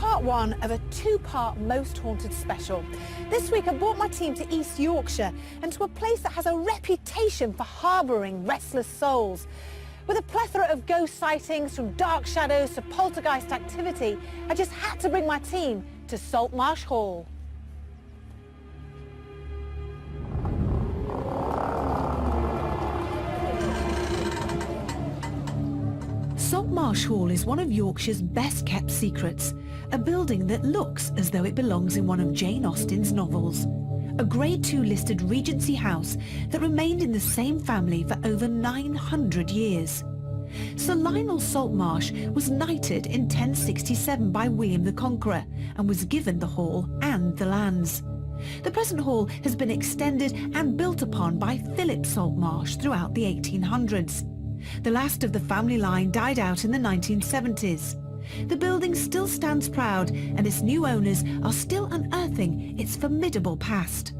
part one of a two-part Most Haunted special. This week I brought my team to East Yorkshire and to a place that has a reputation for harbouring restless souls. With a plethora of ghost sightings, from dark shadows to poltergeist activity, I just had to bring my team to Saltmarshe Hall. Saltmarshe Hall is one of Yorkshire's best-kept secrets, a building that looks as though it belongs in one of Jane Austen's novels. A Grade II listed Regency house that remained in the same family for over 900 years. Sir Lionel Saltmarshe was knighted in 1067 by William the Conqueror and was given the hall and the lands. The present hall has been extended and built upon by Philip Saltmarshe throughout the 1800s. The last of the family line died out in the 1970s. The building still stands proud, and its new owners are still unearthing its formidable past.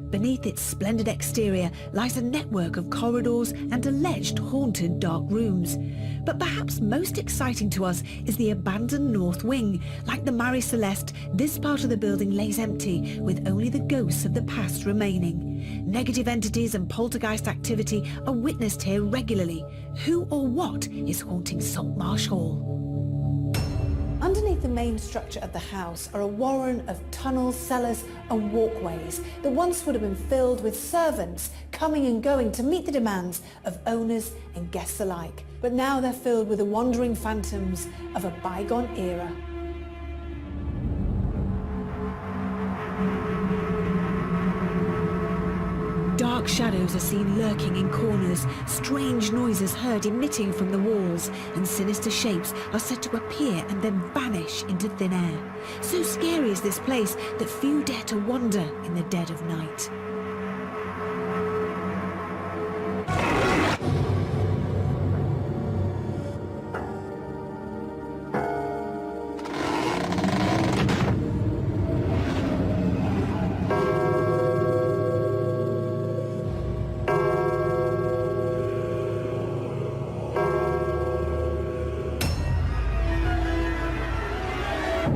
Beneath its splendid exterior lies a network of corridors and alleged haunted dark rooms. But perhaps most exciting to us is the abandoned north wing. Like the Marie Celeste, this part of the building lays empty, with only the ghosts of the past remaining. Negative entities and poltergeist activity are witnessed here regularly. Who or what is haunting Saltmarshe Hall? Underneath the main structure of the house are a warren of tunnels, cellars and walkways that once would have been filled with servants coming and going to meet the demands of owners and guests alike. But now they're filled with the wandering phantoms of a bygone era. Dark shadows are seen lurking in corners, strange noises heard emitting from the walls, and sinister shapes are said to appear and then vanish into thin air. So scary is this place that few dare to wander in the dead of night.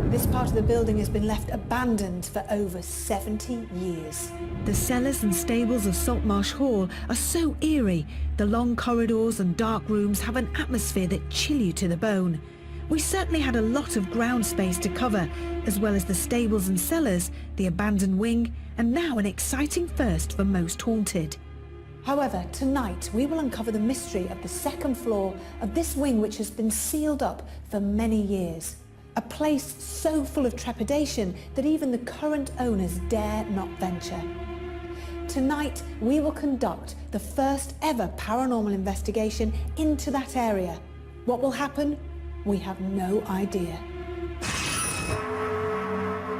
This part of the building has been left abandoned for over 70 years. The cellars and stables of Saltmarshe Hall are so eerie. The long corridors and dark rooms have an atmosphere that chill you to the bone. We certainly had a lot of ground space to cover, as well as the stables and cellars, the abandoned wing, and now an exciting first for Most Haunted. However, tonight we will uncover the mystery of the second floor of this wing, which has been sealed up for many years. A place so full of trepidation that even the current owners dare not venture. Tonight we will conduct the first ever paranormal investigation into that area. What will happen? We have no idea.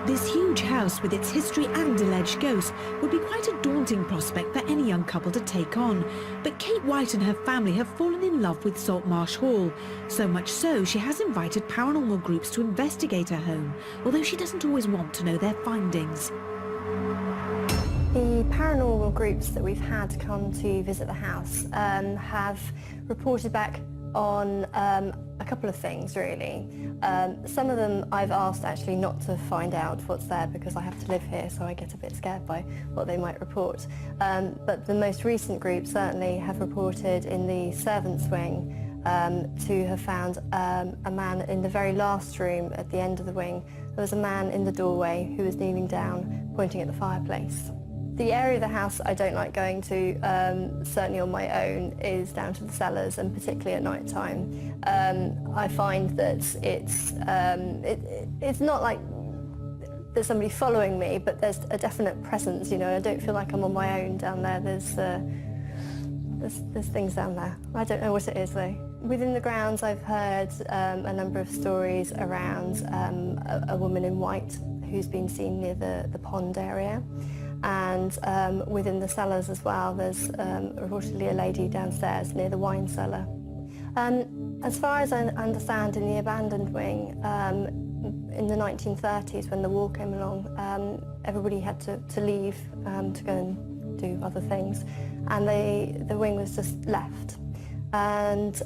This huge house with its history and alleged ghosts would be quite a daunting prospect for any young couple to take on. But Kate White and her family have fallen in love with Saltmarshe Hall. So much so, she has invited paranormal groups to investigate her home, although she doesn't always want to know their findings. The paranormal groups that we've had come to visit the house have reported back on a couple of things, really. Some of them I've asked actually not to find out what's there because I have to live here, so I get a bit scared by what they might report. But the most recent group certainly have reported in the servants' wing to have found a man in the very last room at the end of the wing. There was a man in the doorway who was kneeling down, pointing at the fireplace. The area of the house I don't like going to, certainly on my own, is down to the cellars, and particularly at night time. I find that it's not like there's somebody following me, but there's a definite presence. You know, I don't feel like I'm on my own down there. There's things down there. I don't know what it is though. Within the grounds, I've heard a number of stories around a woman in white who's been seen near the pond area. And within the cellars as well, there's reportedly a lady downstairs near the wine cellar. As far as I understand, in the abandoned wing, in the 1930s when the war came along, everybody had to leave to go and do other things, and the wing was just left. And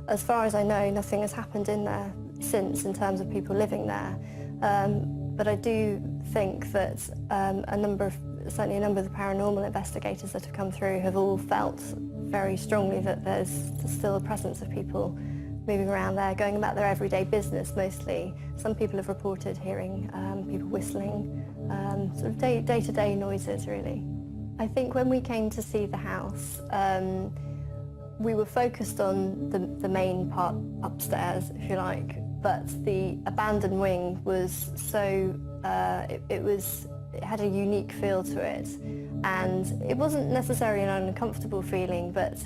as far as I know, nothing has happened in there since in terms of people living there. But I do think that certainly a number of the paranormal investigators that have come through have all felt very strongly that there's still a presence of people moving around there, going about their everyday business mostly. Some people have reported hearing people whistling, sort of day-to-day noises really. I think when we came to see the house, we were focused on the main part upstairs, if you like, but the abandoned wing was so, it had a unique feel to it, and it wasn't necessarily an uncomfortable feeling, but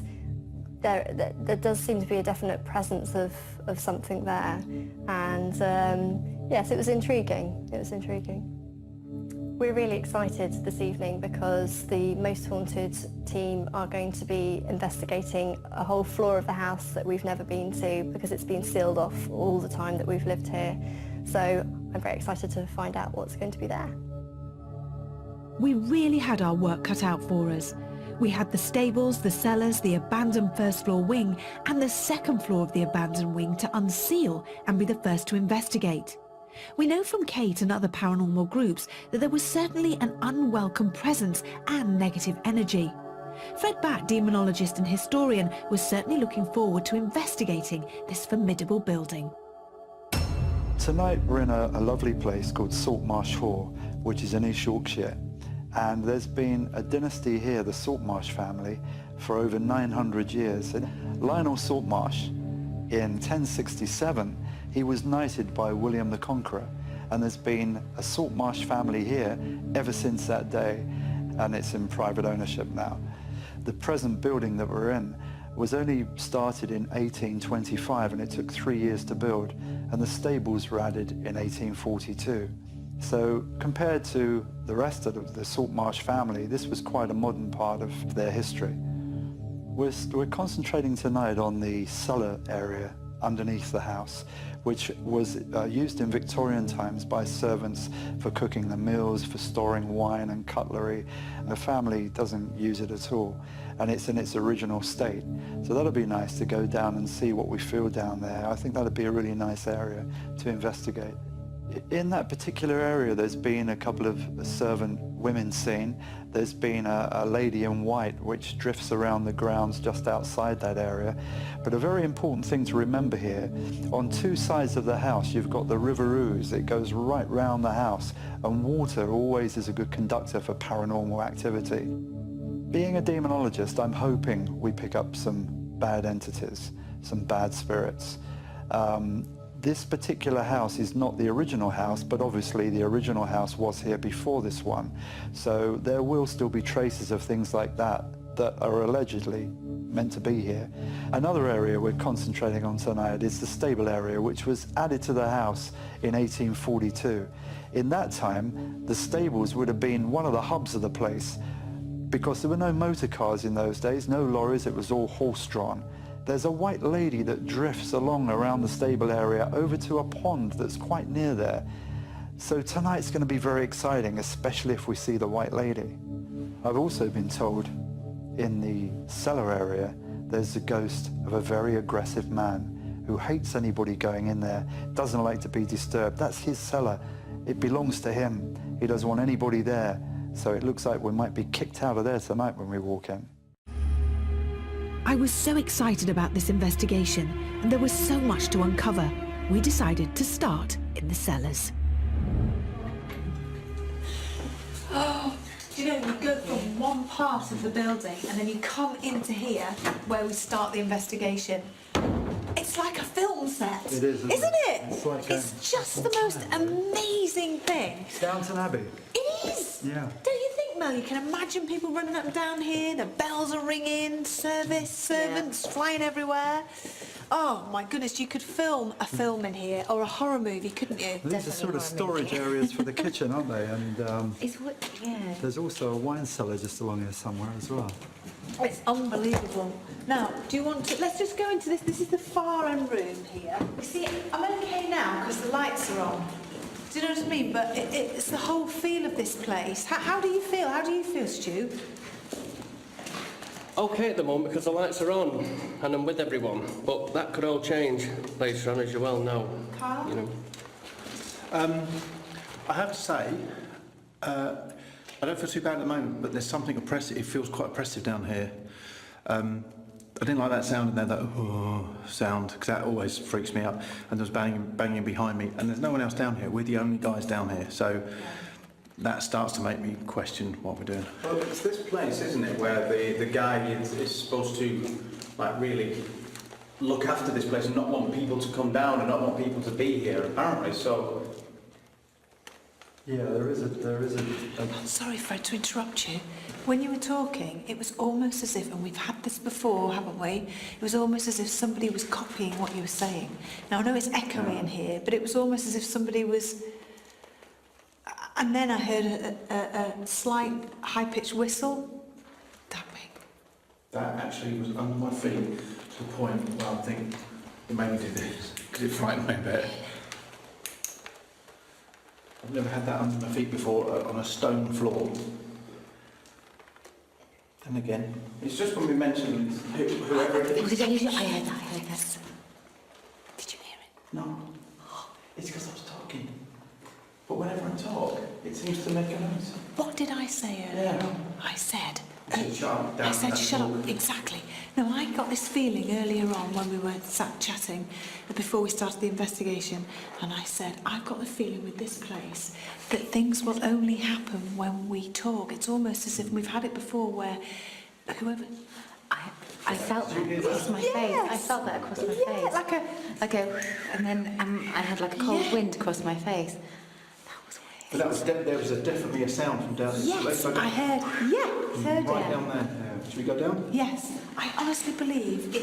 there does seem to be a definite presence of something there, and yes, it was intriguing. It was intriguing. We're really excited this evening because the Most Haunted team are going to be investigating a whole floor of the house that we've never been to because it's been sealed off all the time that we've lived here. So I'm very excited to find out what's going to be there. We really had our work cut out for us. We had the stables, the cellars, the abandoned first floor wing and the second floor of the abandoned wing to unseal and be the first to investigate. We know from Kate and other paranormal groups that there was certainly an unwelcome presence and negative energy. Fred Batt, demonologist and historian, was certainly looking forward to investigating this formidable building. Tonight we're in a lovely place called Saltmarshe Hall, which is in East Yorkshire. And there's been a dynasty here, the Saltmarshe family, for over 900 years. And Lionel Saltmarshe, in 1067, he was knighted by William the Conqueror, and there's been a Saltmarshe family here ever since that day, and it's in private ownership now. The present building that we're in was only started in 1825, and it took 3 years to build, and the stables were added in 1842. So compared to the rest of the Saltmarshe family, this was quite a modern part of their history. We're concentrating tonight on the cellar area underneath the house, which was used in Victorian times by servants for cooking the meals, for storing wine and cutlery. And the family doesn't use it at all, and it's in its original state. So that'll be nice to go down and see what we feel down there. I think that'll be a really nice area to investigate. In that particular area, there's been a couple of servant women seen. There's been a lady in white which drifts around the grounds just outside that area. But a very important thing to remember here, on two sides of the house you've got the River Ouse. It goes right round the house, and water always is a good conductor for paranormal activity. Being a demonologist, I'm hoping we pick up some bad entities, some bad spirits. This particular house is not the original house, but obviously the original house was here before this one. So there will still be traces of things like that are allegedly meant to be here. Another area we're concentrating on tonight is the stable area, which was added to the house in 1842. In that time, the stables would have been one of the hubs of the place because there were no motor cars in those days, no lorries, it was all horse-drawn. There's a white lady that drifts along around the stable area over to a pond that's quite near there. So tonight's going to be very exciting, especially if we see the white lady. I've also been told in the cellar area there's the ghost of a very aggressive man who hates anybody going in there, doesn't like to be disturbed. That's his cellar. It belongs to him. He doesn't want anybody there. So it looks like we might be kicked out of there tonight when we walk in. I was so excited about this investigation, and there was so much to uncover. We decided to start in the cellars. Oh, do you know, you go from one part of the building and then you come into here where we start the investigation. It's like a film set. It is, isn't it? It's just the most amazing thing. Downton Abbey. It is. Yeah. Don't you think, Mel? You can imagine people running up and down here, the bells are ringing, servants flying everywhere. Oh my goodness, you could film a film in here or a horror movie, couldn't you? These are sort of storage areas for the kitchen, aren't they? And there's also a wine cellar just along here somewhere as well. It's unbelievable. Now, do you want to... Let's just go into this. This is the far end room here. You see, I'm okay now because the lights are on. Do you know what I mean? But it's the whole feel of this place. How do you feel? How do you feel, Stu? okay at the moment because the lights are on and I'm with everyone, but that could all change later on, as you well know. Carl? You know. I have to say, I don't feel too bad at the moment, but there's something oppressive. It feels quite oppressive down here. I didn't like that sound in there, that sound, because that always freaks me out. And there was banging behind me, and there's no one else down here. We're the only guys down here, so that starts to make me question what we're doing. Well, it's this place, isn't it, where the guy is supposed to, like, really look after this place and not want people to come down and not want people to be here, apparently, so... Yeah, there is a I'm sorry, Fred, to interrupt you. When you were talking, it was almost as if, and we've had this before, haven't we? It was almost as if somebody was copying what you were saying. Now, I know it's echoey in here, but it was almost as if somebody was... And then I heard a slight high-pitched whistle. That way. That actually was under my feet to the point where I think it made me do this, because it frightened me a bit. I've never had that under my feet before, on a stone floor. And again, it's just when we mentioned whoever it is. I heard that. Did you hear it? No, it's because I was talking. But whenever I talk, it seems to make a noise. What did I say earlier Yeah. on? I said... Shut up, I said, that's shut all. up, exactly. No, I got this feeling earlier on when we were sat chatting before we started the investigation, and I said, I've got the feeling with this place that things will only happen when we talk. It's almost as if we've had it before where whoever... I felt that across my face. I felt that across my face. Like a, and then I had like a cold wind across my face. But that was there was definitely a sound from down there. Yes, I heard. Heard Right it. down there. Should we go down? Yes, I honestly believe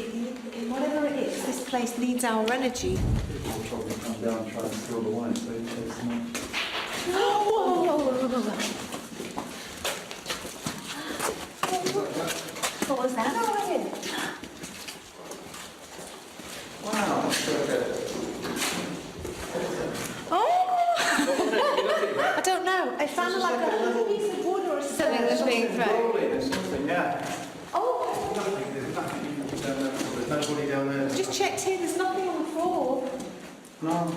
whatever it is, this place needs our energy. People will probably come down and try and steal the wine, so it takes them on. What was that? Wow, that's so good. I don't know. It sounded like a piece of wood or Something was being thrown. Rolling or something, yeah. Oh, There's nothing down there. There's nobody down there. just checked here. There's nothing on the floor. No.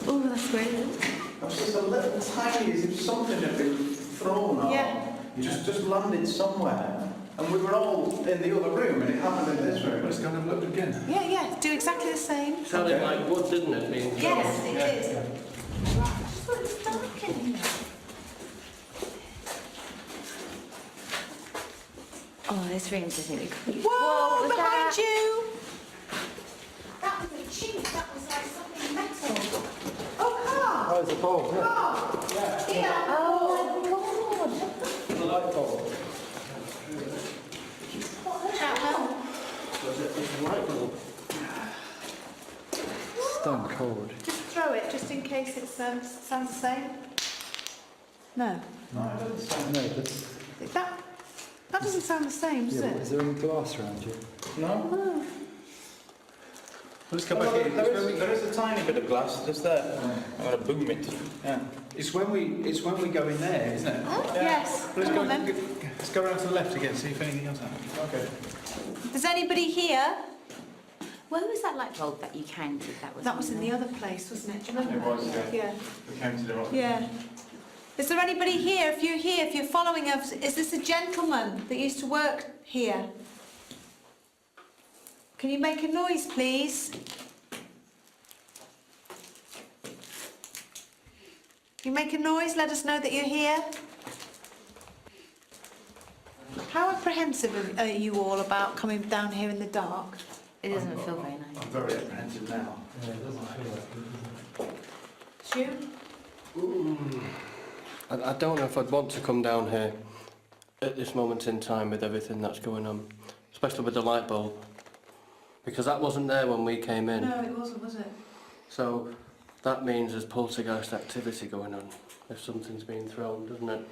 Oh, that's great. It was just a little tiny, as if something had been thrown or just landed somewhere. And we were all in the other room, and it happened in this room. Let's go and have a look again. Yeah. Do exactly the same. Sounded like wood, didn't it? Being thrown? Yes, it is. Right. Just thought it was dark in here. Oh, this room's just really creepy. Whoa, What was behind that? you! That was a chink. That was like something metal. Oh, car! Oh, it's a bulb, yeah. Car! Yeah. Oh my god! The light bulb. Stone cold. Just throw it, just in case it sounds the same. No. No, it doesn't sound... No, that's... That doesn't sound the same, does Yeah, but it? is there any glass around you? No? Let's go back in. There is a tiny bit of glass just there. I'm going to boom it. Yeah. It's when we go in there, isn't it? Oh, yes. Let's Come go, on then. let's go around to the left again, see if anything else happens. Okay. Is anybody here? Where was that light bulb that you counted? That was in the other place, wasn't it? Do you remember? It was, yeah. Yeah. We counted it up. Yeah. Is there anybody here? If you're here, if you're following us, is this a gentleman that used to work here? Can you make a noise, please? Can you make a noise? Let us know that you're here. How apprehensive are you all about coming down here in the dark? It doesn't feel very nice. I'm very apprehensive now. Yeah, it doesn't feel like it, It's you? I don't know if I'd want to come down here at this moment in time with everything that's going on, especially with the light bulb, because that wasn't there when we came in. No, it wasn't, was it? So that means there's poltergeist activity going on if something's being thrown, doesn't it?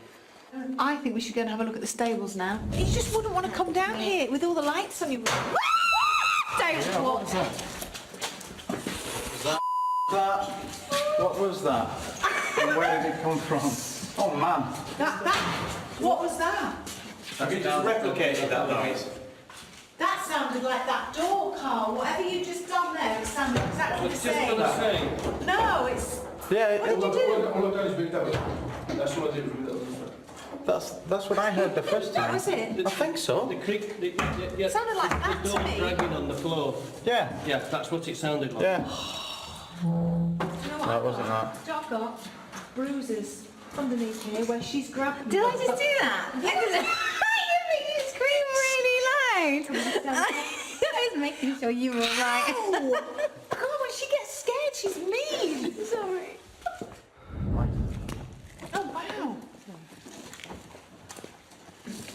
I think we should go and have a look at the stables now. You just wouldn't want to come down here with all the lights on you. Don't walk. What was that? And where did it come from? Oh man. What was that? Have you just replicated that noise? That sounded like that door, Carl. Whatever you just done there, it sounded exactly the same. No, it's... Yeah. What did you do? All I've done is moved that one. That's what I did with that one. That's what I heard the first time. That was it? I think so. The creak, yeah, It sounded like that the to door me. dragging on the floor. Yeah. Yeah, that's what it sounded like. Yeah. You know what No, it wasn't that. I've got bruises underneath here where she's grabbed me. Did I just do that? You scream really loud. I was making sure you were right. Oh, God, when she gets scared, she's mean. Sorry. Oh, wow.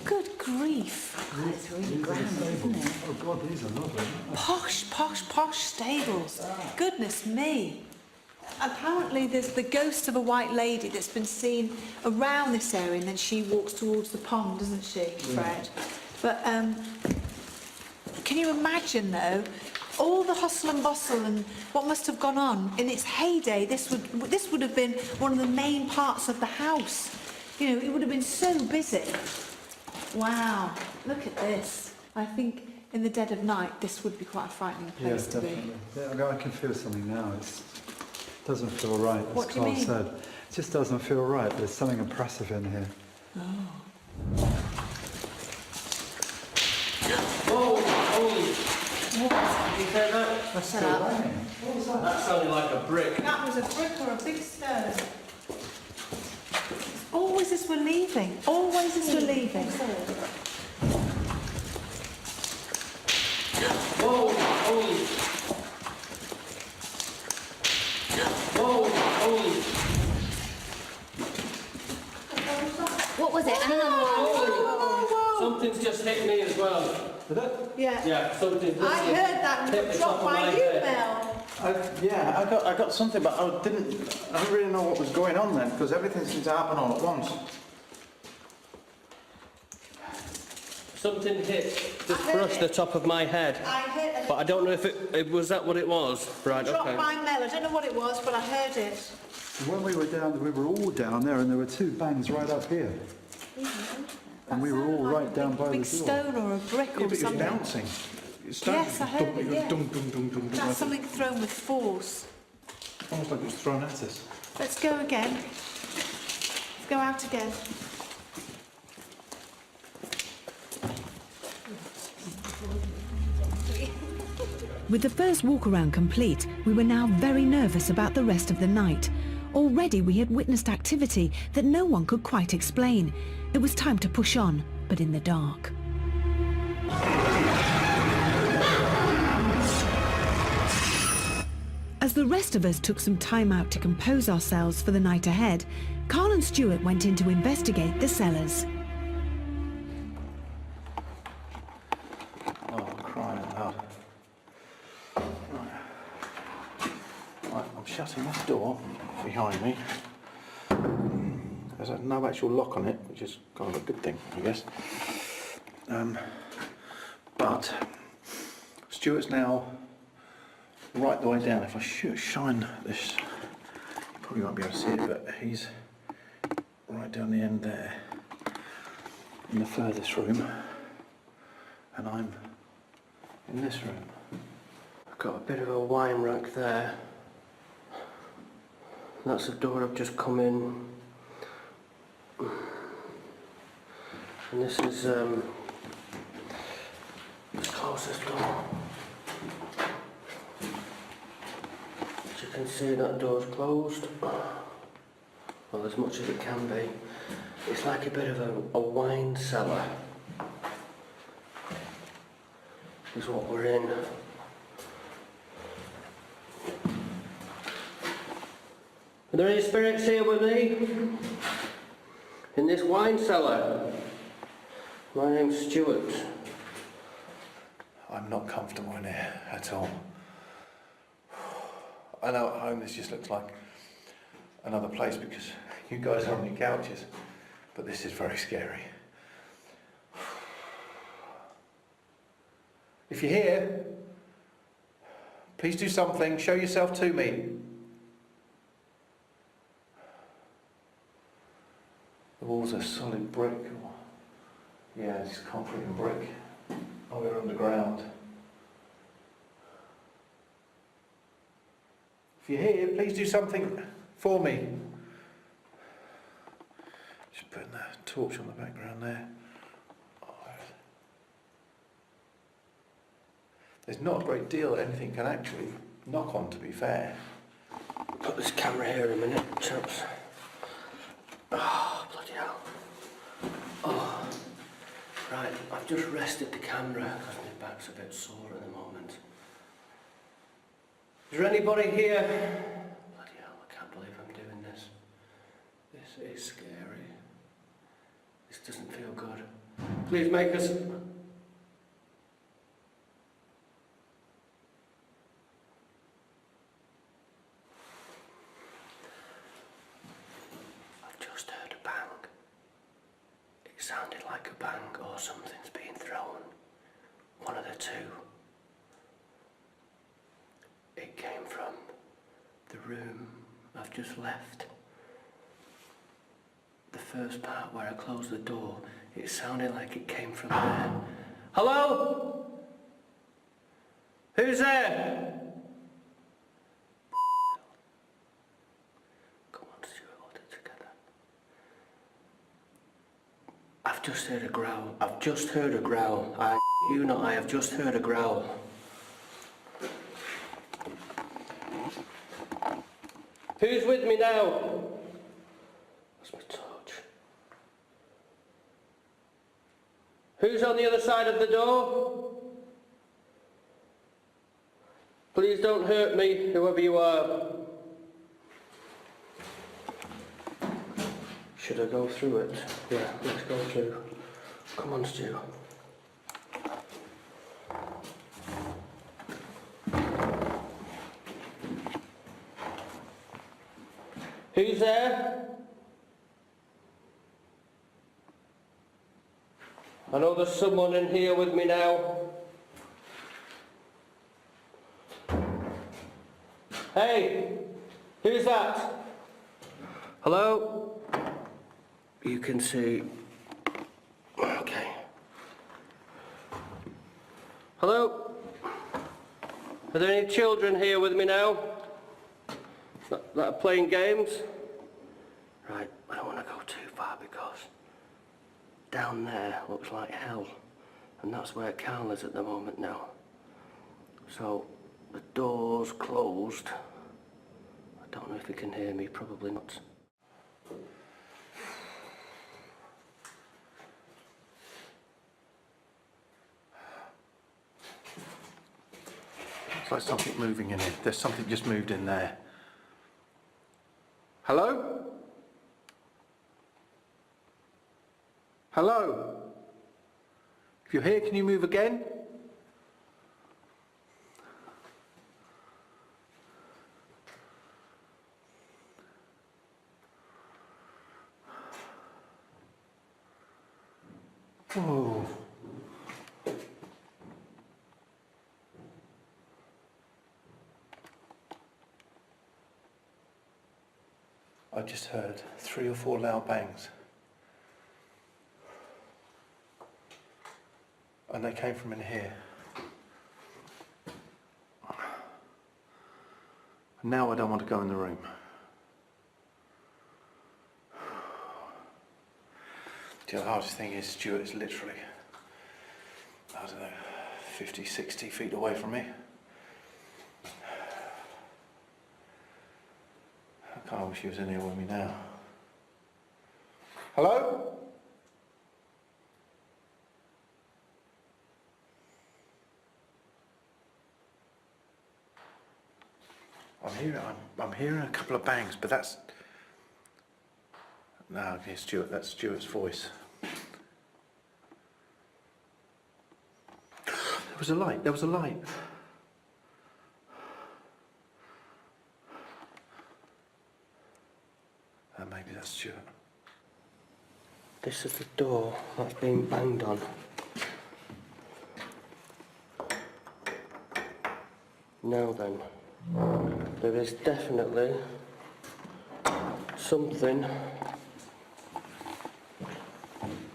Good grief. God, it's really grand, isn't it? Oh God, these are lovely. Posh, posh, posh stables. Goodness me. Apparently there's the ghost of a white lady that's been seen around this area, and then she walks towards the pond, doesn't she, Fred? But can you imagine though, all the hustle and bustle and what must have gone on in its heyday? This would have been one of the main parts of the house. You know, it would have been so busy. Wow, look at this. I think in the dead of night this would be quite a frightening place to be. Yeah, I can feel something now. It doesn't feel right, as What do you Carl mean? said. It just doesn't feel right. There's something oppressive in here. Whoa, holy... What? You heard that? Shut up. That sounded like a brick. That was a brick or a big stone. Always as we're leaving. Always as we're leaving. Whoa, holy... Whoa, holy... What was it? And another one. Holy... Something's just hit me as well. Did it? Yeah. Yeah, something... I heard that hit the drop top of by my you, head. Mel. I got something, but I didn't really know what was going on then, because everything seemed to happen all at once. Something hit, just brushed the top of my head. I heard But I don't know if it was that what it was. Right, a drop okay. by Mel. I don't know what it was, but I heard it. When we were down, we were all down there, and there were two bangs right up here. And we were all right down by A big the door. stone or a brick Yeah, or but it was something. bouncing. It started Yes, I heard it, yeah. dum, dum, dum, dum, dum, That's like something thrown with force. almost like it was thrown at us. Let's go again. Let's go out again. With the first walk-around complete, we were now very nervous about the rest of the night. Already we had witnessed activity that no one could quite explain. It was time to push on, but in the dark. As the rest of us took some time out to compose ourselves for the night ahead, Carl and Stuart went in to investigate the cellars. Oh, I'm crying out loud. Right, I'm shutting this door behind me. There's no actual lock on it, which is kind of a good thing, I guess. But Stuart's now right the way down. If I shine this, you probably won't be able to see it, but he's right down the end there in the furthest room, and I'm in this room. I've got a bit of a wine rack there. That's the door I've just come in. And this is the closest door. As you can see, that door's closed. Well, as much as it can be. It's like a bit of a wine cellar. Is what we're in. Are there any spirits here with me? In this wine cellar? My name's Stuart. I'm not comfortable in here at all. I know at home this just looks like another place because you guys are on your couches, but this is very scary. If you're here, please do something, show yourself to me. The walls are solid brick, or Yeah, it's concrete and brick. Oh, we're underground. If you're here, please do something for me. Just putting the torch on the background there. Oh, there's not a great deal that anything can actually knock on, to be fair. Put this camera here in a minute, chaps. Oh, bloody hell. Oh, right, I've just rested the camera because my back's a bit sore at the moment. Is there anybody here? Bloody hell, I can't believe I'm doing this. This is scary. This doesn't feel good. Please make us... I've just heard a bang. It sounded like a bang or something's being thrown. One of the two. It came from the room I've just left. The first part where I closed the door, it sounded like it came from there. Hello? Who's there? Come on, Stuart, hold it together. I've just heard a growl. I've just heard a growl. I have just heard a growl. Who's with me now? That's my torch. Who's on the other side of the door? Please don't hurt me, whoever you are. Should I go through it? Yeah, let's go through. Come on, Stu. Who's there? I know there's someone in here with me now. Hey, who's that? Hello? You can see. Okay. Hello? Are there any children here with me now? That are playing games? Right, I don't want to go too far because down there looks like hell, and that's where Carl is at the moment now. So the door's closed. I don't know if you can hear me, probably not. It's like something moving in here. There's something just moved in there. Hello? Hello? If you're here, can you move again? Oh. I just heard 3 or 4 loud bangs. And they came from in here. Now I don't want to go in the room. The hardest thing is Stuart is literally, I don't know, 50, 60 feet away from me. I kind of wish he was in here with me now. Hello? I'm hearing a couple of bangs, but that's... No, okay, Stuart, that's Stuart's voice. There was a light, there was a light. Maybe that's Stuart. This is the door that's being banged on. Now then, there is definitely something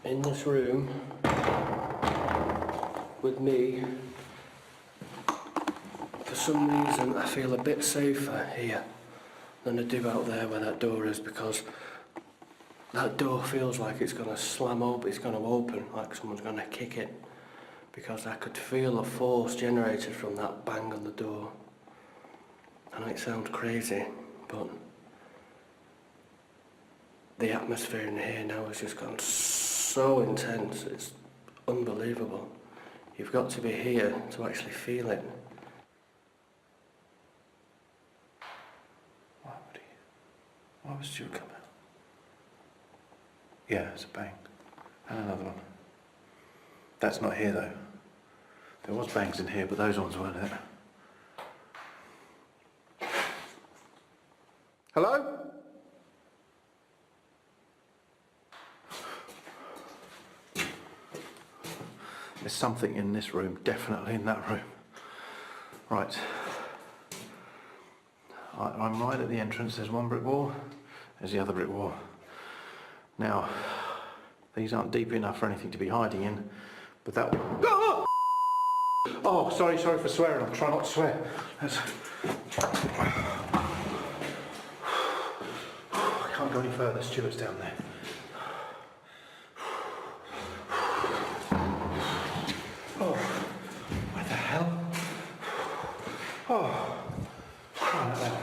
in this room with me, for some reason I feel a bit safer here than I do out there where that door is, because that door feels like it's going to slam open, it's going to open, like someone's going to kick it, because I could feel a force generated from that bang on the door. I know it sounds crazy, but the atmosphere in here now has just gone so intense, it's unbelievable. You've got to be here to actually feel it. Why was Stuart come out? Yeah, it's a bang. And another one. That's not here though. There was bangs in here, but those ones weren't it. Hello? There's something in this room, definitely in that room. Right. I'm right at the entrance. There's one brick wall. There's the other brick wall. Now, these aren't deep enough for anything to be hiding in, but that one... Oh, sorry for swearing. I'll try not to swear. I can't go any further. Stuart's down there. Oh, what the hell? Oh, crying out loud.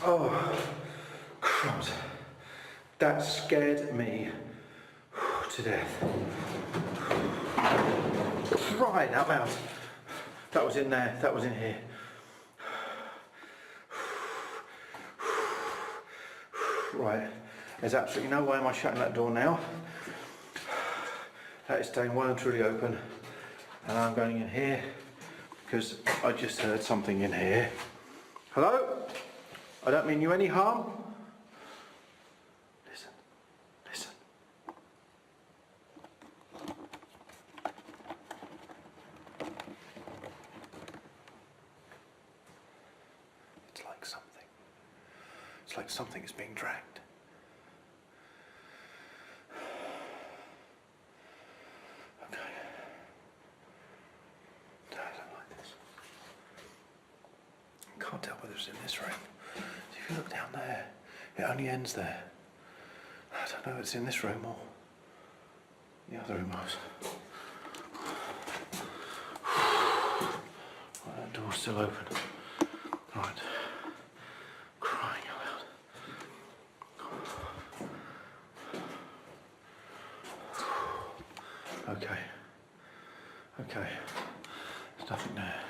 Oh, crumbs. That scared me to death. Right out loud. That was in there, that was in here. Right, there's absolutely no way am I shutting that door now. That is staying well and truly open. And I'm going in here because I just heard something in here. Hello? I don't mean you any harm. Listen, listen. It's like something. It's like something is being dragged. Okay. No, I don't like this. I can't tell whether it's in this room. If you look down there, it only ends there. I don't know if it's in this room or the other room was. Right, that door's still open. Right. Crying out loud. Okay. Okay. There's nothing there.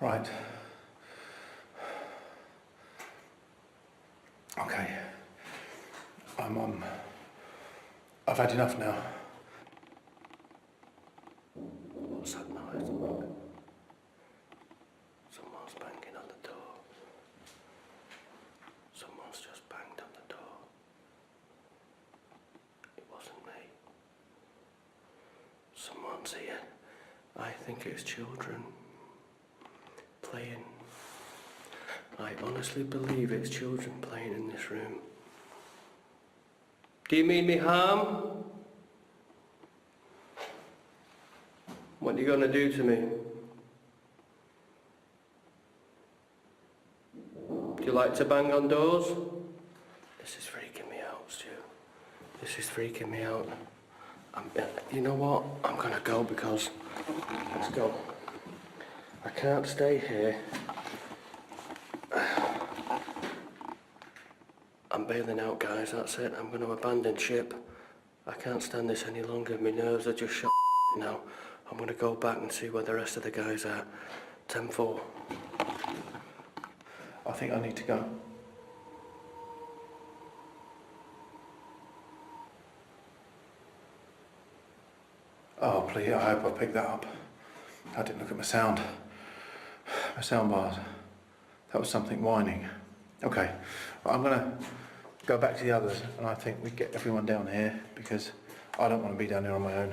Right. Okay. I've had enough now. What's that noise? Someone's banging on the door. Someone's just banged on the door. It wasn't me. Someone's here. I think it's children playing. I honestly believe it's children playing in this room. Do you mean me harm? What are you going to do to me? Do you like to bang on doors? This is freaking me out, Stu. This is freaking me out. You know what? I'm going to go because... Let's go. I can't stay here. I'm bailing out, guys, that's it. I'm going to abandon ship. I can't stand this any longer. My nerves are just shot now. I'm going to go back and see where the rest of the guys are. 10-4. I think I need to go. Oh, please, I hope I picked that up. I didn't look at my sound bars. That was something whining. Okay, well, I'm gonna go back to the others and I think we get everyone down here because I don't want to be down here on my own.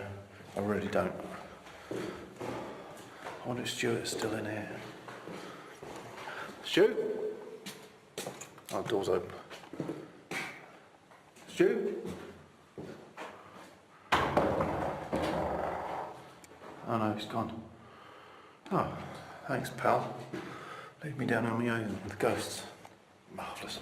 I really don't. I wonder if Stuart's still in here. Stu? Oh, door's open. Stu? Oh no, he's gone. Oh, thanks, pal. Leave me down on my own with the ghosts. Marvellous.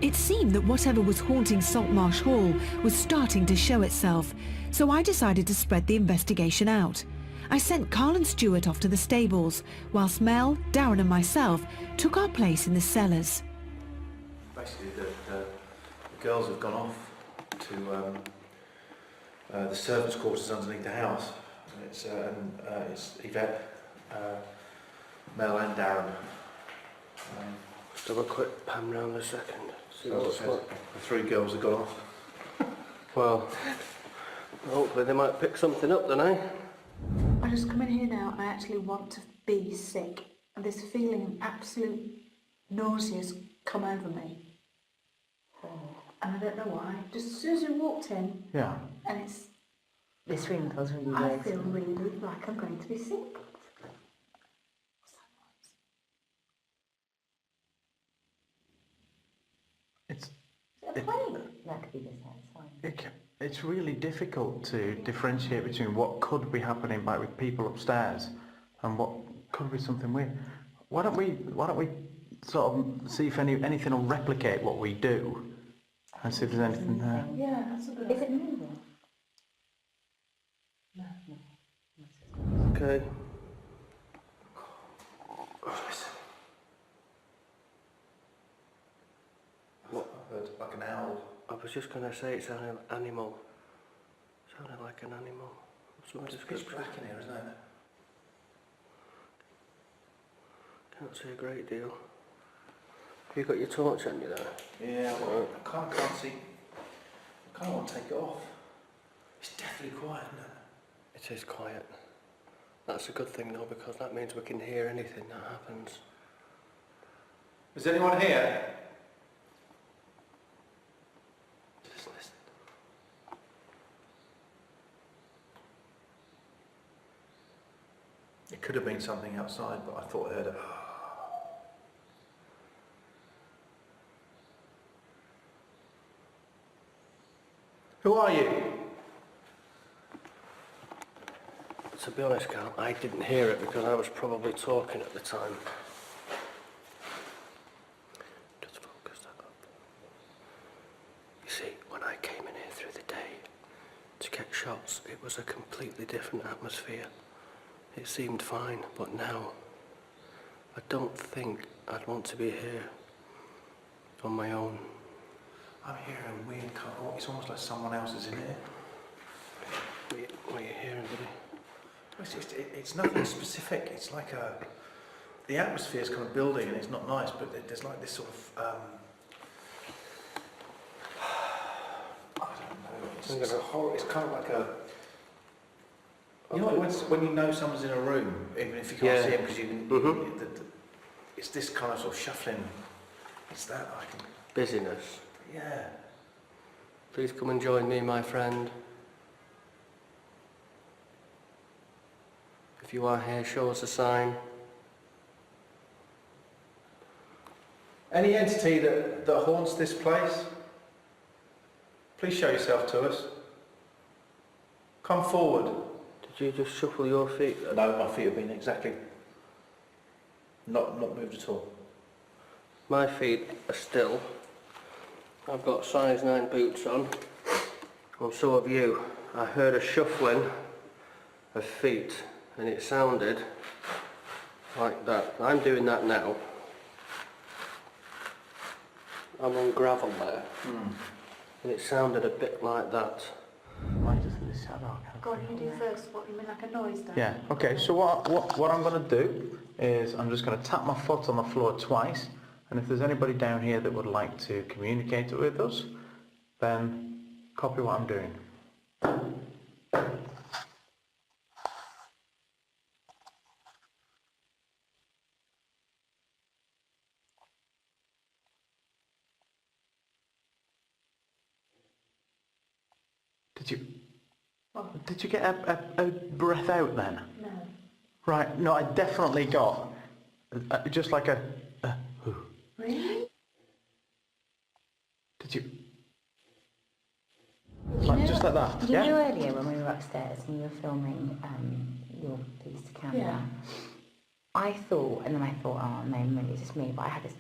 It seemed that whatever was haunting Saltmarsh Hall was starting to show itself, so I decided to spread the investigation out. I sent Carl and Stuart off to the stables, whilst Mel, Darren and myself took our place in the cellars. Basically, the girls have gone off to the servants' quarters underneath the house. It's Yvette, Mel and Darren. Just have a quick pan round a second. See So what's what. the three girls have gone off. Well, hopefully they might pick something up then, eh? I just come in here now and I actually want to be sick. And this feeling of absolute nausea has come over me. And I don't know why. Just as soon as we walked in, Yeah. and This feeling feels really I weird. feel really like I'm going to be sick. It's A plane. That could be this outside. it's really difficult to differentiate between what could be happening like with people upstairs and what could be something weird. Why don't we sort of see if anything will replicate what we do and see if there's anything there. Yeah, that's a good Is it moving? Okay. What? I heard like an owl. I was just going to say it's an animal. Sounded like an animal. Some It's pitch description. black in here, isn't it? Can't see a great deal. Have you got your torch on you there? Yeah, well, I can't see. I kind of want to take it off. It's definitely quiet, isn't it? It is quiet. That's a good thing though, because that means we can hear anything that happens. Is anyone here? Just listen. It could have been something outside, but I thought I heard it. Who are you? To be honest, Carl, I didn't hear it because I was probably talking at the time. Just focus that up. You see, when I came in here through the day to get shots, it was a completely different atmosphere. It seemed fine, but now I don't think I'd want to be here on my own. I'm hearing weird kind of, it's almost like someone else is in here. What are you hearing, buddy? It's nothing specific. It's like the atmosphere's kind of building and it's not nice, but there's like this sort of, I don't know, it's a horror, it's kind of like a, you know when you know someone's in a room, even if you can't see them because you can, it's this kind of sort of shuffling, it's that I can, Busyness. yeah. Please come and join me, my friend. If you are here, show us a sign. Any entity that haunts this place, please show yourself to us. Come forward. Did you just shuffle your feet then? No, my feet have been exactly not moved at all. My feet are still. I've got size 9 boots on. And so have you. I heard a shuffling of feet and it sounded like that. I'm doing that now. I'm on gravel there. And it sounded a bit like that. Why does this shadow? Go on, you do first. What, you mean like a noise then? Yeah. Okay. So what I'm going to do is I'm just going to tap my foot on the floor twice, and if there's anybody down here that would like to communicate with us, then copy what I'm doing. Did you get a breath out then? No. Right, no, I definitely got just like a Really? Did you? Like, just like that, You yeah? know earlier when we were upstairs and we were filming your piece to camera, Yeah. I thought, and then I thought, oh no, maybe it's just me, but I had this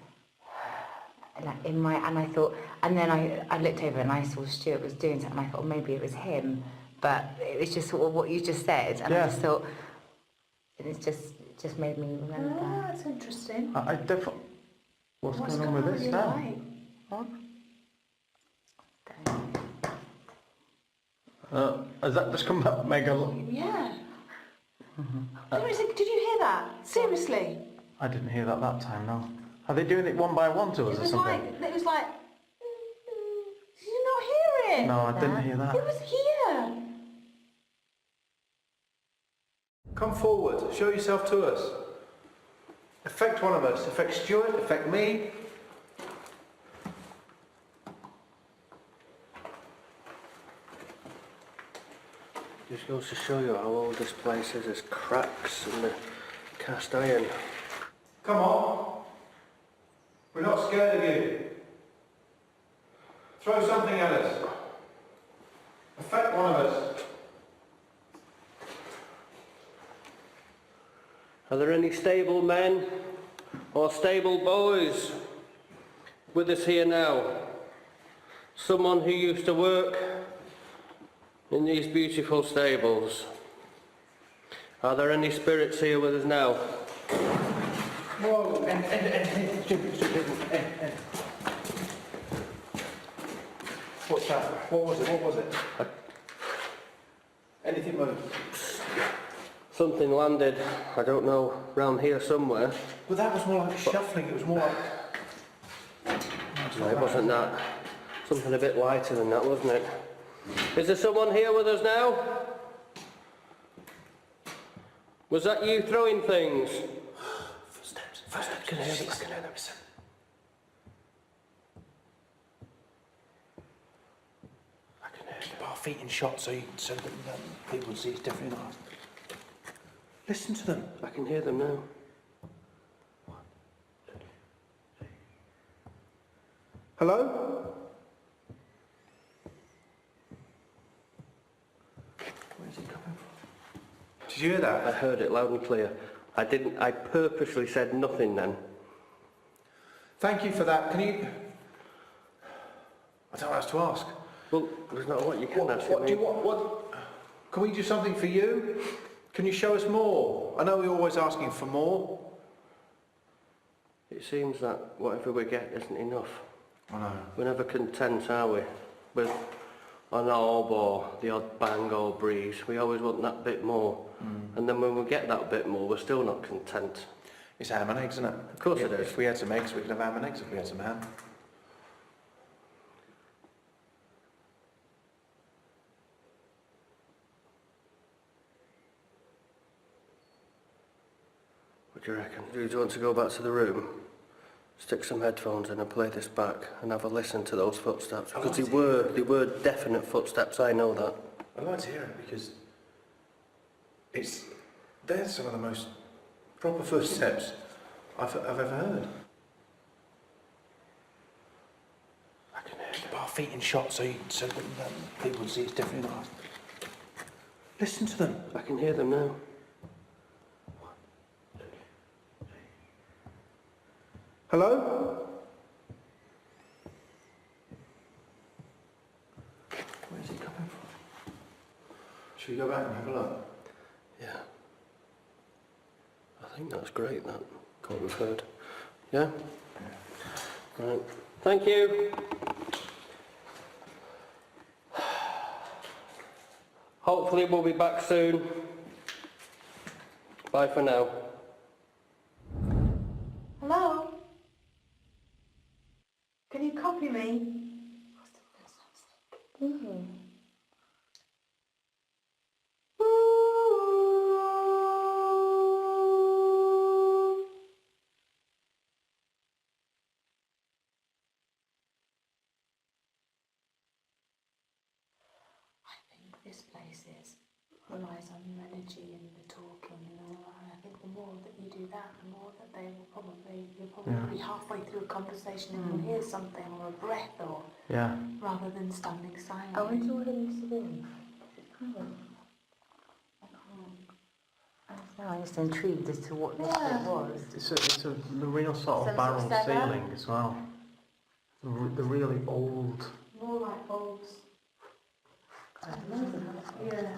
like in my, and I thought, and then I looked over and I saw Stuart was doing something, and I thought maybe it was him, but it was just sort of what you just said, and I just thought, it just made me remember. Oh, that's interesting. I definitely. What's going on with this your now? light? What? Has that just come up mega? Yeah. Seriously, did you hear that? Seriously? I didn't hear that time, no. Are they doing it one by one to us or something? It was like, did you not hear it? No, I didn't hear that. It was here. Come forward, show yourself to us. Affect one of us, affect Stuart, affect me. Just goes to show you how old this place is. There's cracks in the cast iron. Come on. We're not scared of you. Throw something at us. Affect one of us. Are there any stable men or stable boys with us here now? Someone who used to work in these beautiful stables. Are there any spirits here with us now? Whoa, and what's that? What was it? Anything moved? Something landed, I don't know, round here somewhere. But that was more like shuffling, it was more like... No, it wasn't that. Something a bit lighter than that, wasn't it? Is there someone here with us now? Was that you throwing things? Footsteps. I can hear them, I can hear them. I can hear Keep our feet in shot so that people see it's definitely not us. Listen to them. I can hear them now. Hello? Where's it coming from? Did you hear I that? heard it loud and clear. I purposely said nothing then. Thank you for that. Can you... I don't know what else to ask. Well, there's not what you can ask What me. do you want? What? Can we do something for you? Can you show us more? I know we're always asking for more. It seems that whatever we get isn't enough. I know. We're never content, are we? With an orb or the odd bang or breeze. We always want that bit more. And then when we get that bit more, we're still not content. It's ham and eggs, isn't it? Of course it is. If we had some eggs, we could have ham and eggs if we had some ham. What do you reckon? Do you want to go back to the room? Stick some headphones in and play this back and have a listen to those footsteps. Because they were definite footsteps, I know that. I'd like to hear it because they're some of the most proper footsteps I've ever heard. I can hear Keep our feet in shot so that people see it's definitely not us. Listen to them. I can hear them now. Hello? Where's it coming from? Should we go back and have a look? Yeah. I think that's great, that, what we've heard. Yeah? Right. Thank you. Hopefully we'll be back soon. Bye for now. Hello? Can you copy me? I think this place is relies on your energy and the talking and all that. And I think the more that you do that, the more that you'll probably be halfway through a conversation and you'll hear something or a breath or rather than standing silent. I wonder what it used to be. I'm just intrigued as to what this bit was. It's the real sort of barrel ceiling as well. The really old. More like bulbs. Yeah.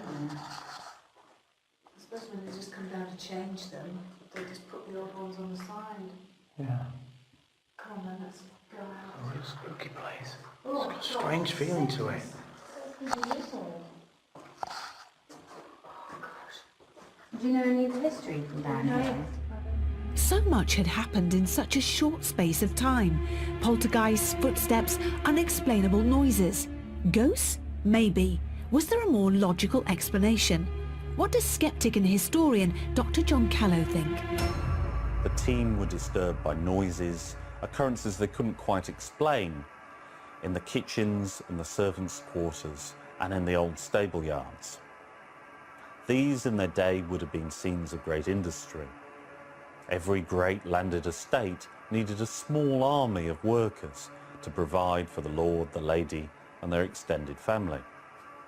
I suppose when they just come down to change them, they just put the old ones on the side. Yeah. Come on then, let's go out. A real spooky place. It's got a strange feeling to it. Do you know any of the history from down here? So much had happened in such a short space of time. Poltergeists, footsteps, unexplainable noises. Ghosts? Maybe. Was there a more logical explanation? What does skeptic and historian Dr. John Callow think? The team were disturbed by noises, occurrences they couldn't quite explain, in the kitchens, in the servants' quarters, and in the old stable yards. These in their day would have been scenes of great industry. Every great landed estate needed a small army of workers to provide for the lord, the lady, and their extended family.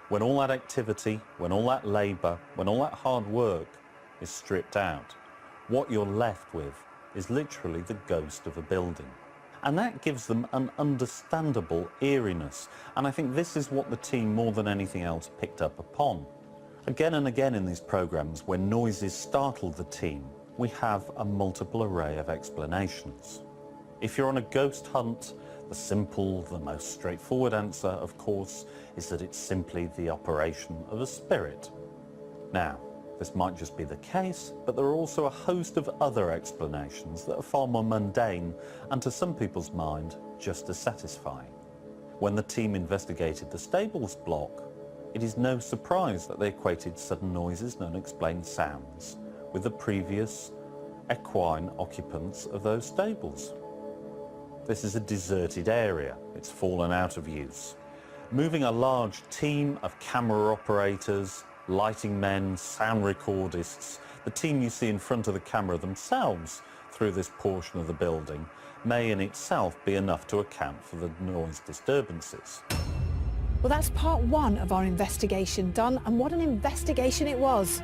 When all that activity, when all that labour, when all that hard work is stripped out, what you're left with is literally the ghost of a building. And that gives them an understandable eeriness. And I think this is what the team, more than anything else, picked up upon. Again and again in these programmes, when noises startled the team, we have a multiple array of explanations. If you're on a ghost hunt, the simple, the most straightforward answer, of course, is that it's simply the operation of a spirit. Now, this might just be the case, but there are also a host of other explanations that are far more mundane and, to some people's mind, just as satisfying. When the team investigated the stables block, it is no surprise that they equated sudden noises and unexplained sounds with the previous equine occupants of those stables. This is a deserted area. It's fallen out of use. Moving a large team of camera operators, lighting men, sound recordists, the team you see in front of the camera themselves through this portion of the building may in itself be enough to account for the noise disturbances. Well, that's part one of our investigation done, and what an investigation it was.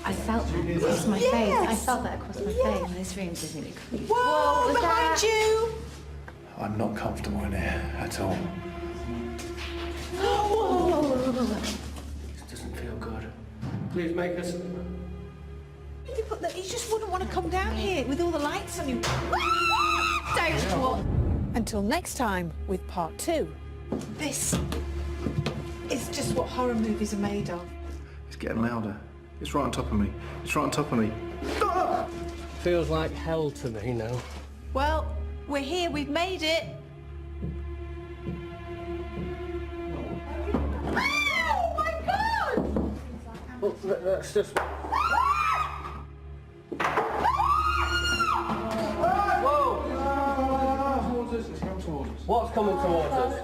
I felt that across my face. I felt that across my face. This room's just really creepy. Whoa, behind you! I'm not comfortable in here at all. This doesn't feel good. Please make us... You just wouldn't want to come down here with all the lights on you. Don't walk. Until next time with part two. This is just what horror movies are made of. It's getting louder. It's right on top of me. It's right on top of me. Feels like hell to me now. Well, we're here, we've made it. Oh my God! Well, that's just... Whoa! Towards us. It's come towards us. What's coming towards us?